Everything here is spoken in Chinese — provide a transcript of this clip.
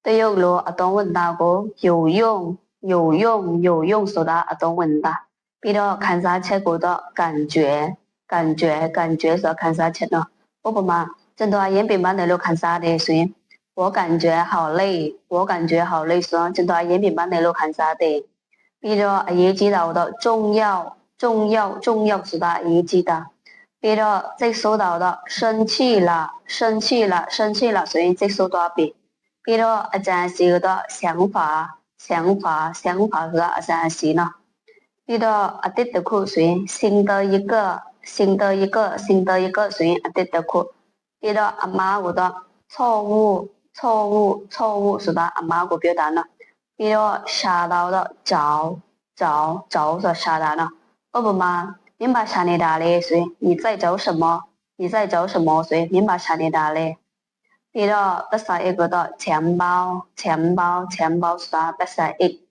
对有了阿东问答过有用说的阿东问答，比如看啥切过的感觉说看啥切呢？我不嘛，真的眼边班的路看啥的，所以我感觉好累，说真的眼边班的路看啥的，比如也知道的重要说的也知道。比如即收到的生气了，所以即收到别。比如暂时的想法是吧？暂时呢。比如跌的苦水，新的一个，水跌的苦。比如阿妈我的错误是吧？阿妈我表达呢。比如吓到的着是吓到呢。我不嘛，明白啥你打嘞？所以你在找什么？所以明白啥你打嘞？比如不是一个的钱包是吧？不是一。